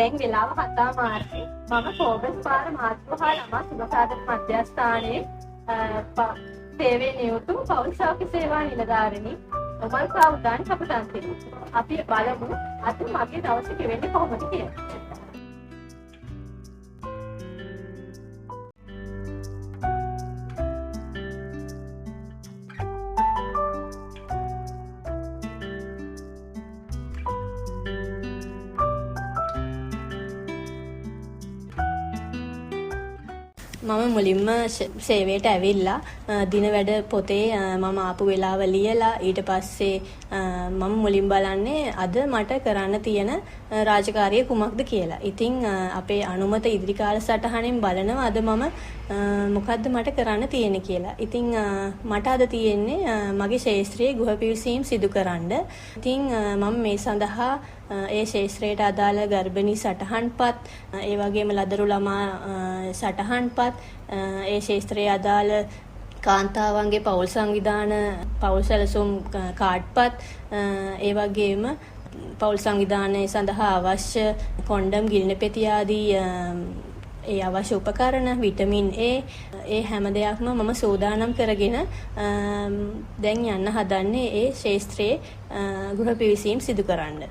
දැන් වෙලාව 7:00 මම කෝබස් පාර මාතෘහා ළමා සුබසාධක මධ්‍යස්ථානයේ සේවයේ නියුතු පෞල් සෞඛ්‍ය සේවා නිලධාරිණී ඔමල්කා උදාන කපුටන්තිනි. අපි බලමු අද මගේ දවසේ කෙවෙන්නේ කොහොමද කියලා. මම මුලින්ම සේවයට ඇවිල්ලා දින වැඩ පොතේ මම ආපු වෙලාව ලියලා ඊට පස්සේ මම මුලින් බලන්නේ අද මට කරන්න තියෙන රාජකාරිය කුමක්ද කියලා. ඉතින් අපේ අනුමත ඉදිරි කාල සටහනෙන් බලනවා අද මම මොකද්ද මට කරන්න තියෙන්නේ කියලා. ඉතින් මට අද තියෙන්නේ මගේ ශාස්ත්‍රීය ගෘහ පිවිසීම් සිදු කරන්න. ඉතින් මම මේ සඳහා ඒ ශාස්ත්‍රයට අදාළ ගර්භණී සටහන්පත් ඒ වගේම ලදරු ළමා සටහන්පත් ඒ ශාස්ත්‍රයේ අදාළ කාන්තාවන්ගේ පෞල් සංවිධාන පෞල් සැලසුම් කාඩ්පත් ඒ වගේම පෞල් සංවිධානය සඳහා අවශ්‍ය කොණ්ඩම් ගිලන පෙති ආදී ඒ අවශ්‍ය උපකරණ විටමින් ඒ හැම දෙයක්ම මම සූදානම් කරගෙන දැන් යන්න හදන්නේ ඒ ශාස්ත්‍රයේ ගෘහ පිවිසීම් සිදු කරන්න.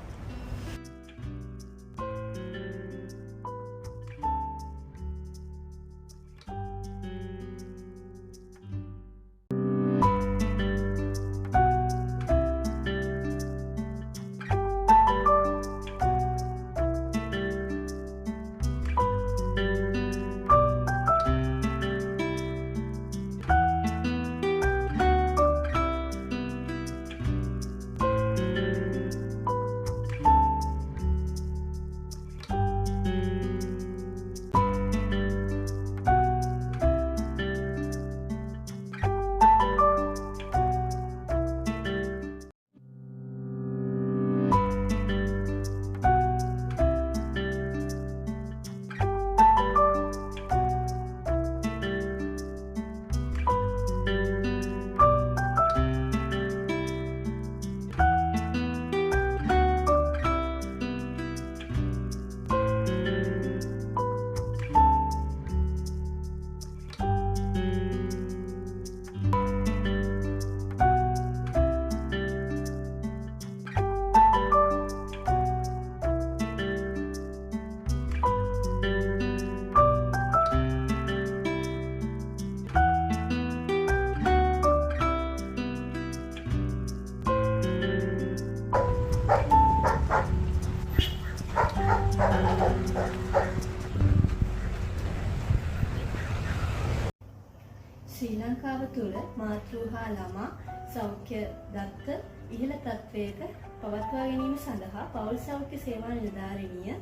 ශ්‍රී ලංකාව තුළ මාතෘහා ළමා සෞඛ්‍ය දත්ත ඉහළ තත්ත්වයක පවත්වා ගැනීම සඳහා පෞල් සෞඛ්‍ය සේවා නිලධාරිනිය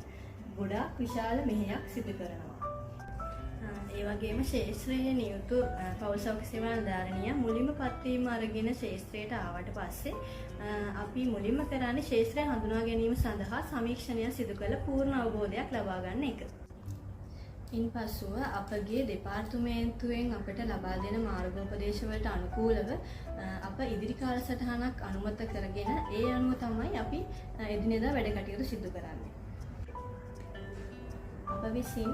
ගොඩාක් විශාල මෙහෙයක් සිදු කරනවා. ඒ වගේම ශාස්ත්‍රීය නියුතු පෞල් සෞඛ්‍ය සේවා නිලධාරිනිය මුලින්ම පත්වීම අරගෙන ශාස්ත්‍රයට ආවට පස්සේ අපි මුලින්ම කරන්නේ ශාස්ත්‍රය හඳුනා ගැනීම සඳහා සමීක්ෂණය සිදු කළ පූර්ණ අවබෝධයක් ලබා ගන්න එක. ඉන්පසුව අපගේ දෙපාර්තමේන්තුවෙන් අපට ලබා දෙන මාර්ගෝපදේශවලට අනුකූලව අප ඉදිරි කාලසටහනක් අනුමත කරගෙන ඒ අනුව තමයි අපි එදිනෙදා වැඩ කටයුතු සිදු කරන්නේ. අප විසින්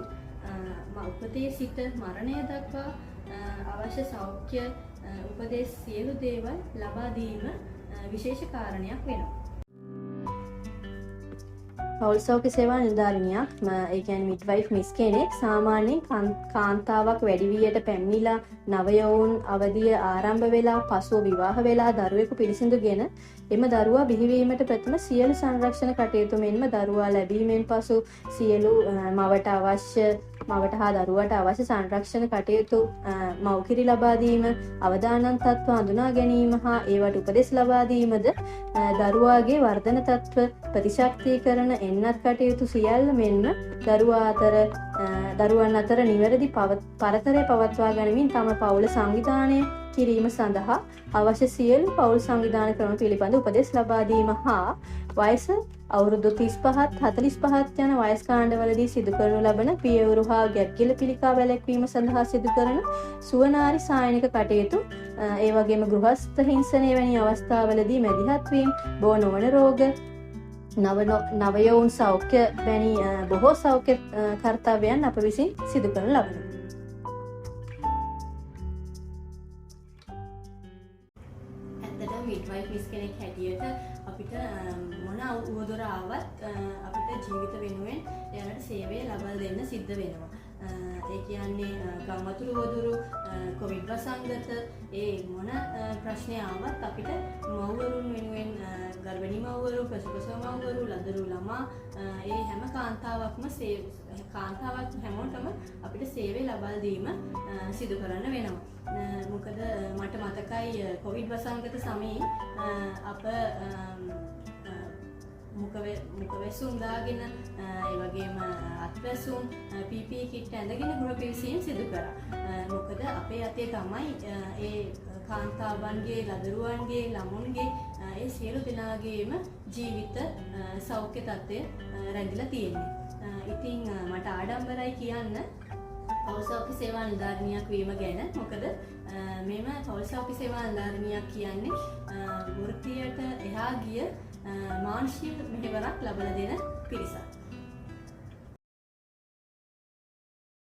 උපතේ සිට මරණය දක්වා අවශ්‍ය සෞඛ්‍ය උපදෙස් සියලු දේවල් ලබා දීම විශේෂ කාරණයක් වෙනවා. පෞල් සෞඛ්‍ය සේවා නිලධාරිනියක් ඒ කියන්නේ මිඩ්වයිෆ් මිස් කෙනෙක් සාමාන්‍යයෙන් කාන්තාවක් වැඩිවියට පැමිණිලා නවයවුන් අවදිය ආරම්භ වෙලා පසුව විවාහ වෙලා දරුවෙකු පිළිසිඳුගෙන එම දරුවා බිහිවීමට ප්‍රථම සියලු සංරක්ෂණ කටයුතු මෙන්ම දරුවා ලැබීමෙන් පසු සියලු මවට හා දරුවට අවශ්‍ය සංරක්ෂණ කටයුතු මව්කිරි ලබා දීම අවදානම් තත්ත්ව හඳුනා ගැනීම හා ඒවට උපදෙස් ලබා දීමද දරුවාගේ වර්ධන තත්ත්ව ප්‍රතිශක්තිකරණ එන්නත් කටයුතු සියල්ල මෙන්ම දරුවන් අතර නිවැරදි පරතරය පවත්වා ගනිමින් තම පවුල සංවිධානය කිරීම සඳහා අවශ්‍ය සියලු පවුල් සංවිධාන ක්‍රම පිළිබඳ උපදෙස් ලබා දීම හා වයස අවුරුදු 35-45 යන වයස් කාණ්ඩවලදී සිදු කරනු ලබන පියවරු හා ගැට්කිල පිළිකා වැළැක්වීම සඳහා සිදු කරන සුවනාරි සායනික කටයුතු ඒ වගේම ගෘහස්ත හිංසනය වැනි අවස්ථාවලදී මැදිහත් වීම බෝ නොවන රෝග නවයෝන් සෞඛ්‍ය වැනි බොහෝ සෞඛ්‍ය කර්තව්‍යයන් අප විසින් සිදු කරනු ලබනවා. ඇත්තටම මිඩ්වයිෆ්ස් කෙනෙක් හැටියට අපිට මොන උවදුර ආවත් අපිට ජීවිත වෙනුවෙන් එයාලට සේවය ලබා දෙන්න සිද්ධ වෙනවා. ඒ කියන්නේ ගම්වතුරු වදුරු කොවිඩ් වසංගත ඒ මොන ප්‍රශ්නය ආවත් අපිට මව්වරුන් වෙනුවෙන් ගර්භණී මව්වරු ප්‍රසවපසව මව්වරු ලදරු ළමා ඒ හැම කාන්තාවක්ම කාන්තාවක් හැමෝටම අපිට සේවය ලබා දීම සිදු කරන්න වෙනවා. මොකද මට මතකයි කොවිඩ් වසංගත සමයේ අප මුඛවැසුම් දාගෙන ඒ වගේම අත්වැසුම් PPE කිට් ඇඳගෙන ගෘහ පිවිසීම් සිදු කරා. මොකද අපේ අතේ තමයි ඒ කාන්තාවන්ගේ ලදරුවන්ගේ ළමුන්ගේ ඒ සියලු දෙනාගේම ජීවිත සෞඛ්‍ය තත්ත්වය රැඳිලා තියෙන්නේ. ඉතින් මට ආඩම්බරයි කියන්න පෞල් සෞඛ්‍ය සේවා නිලධාරිනියක් වීම ගැන. මොකද මෙම පෞල් සෞඛ්‍ය සේවා නිලධාරිනියක් කියන්නේ වෘත්තියට එහා ගිය මානසික මෙහෙවරක් ලබා දෙන පිරිසක්.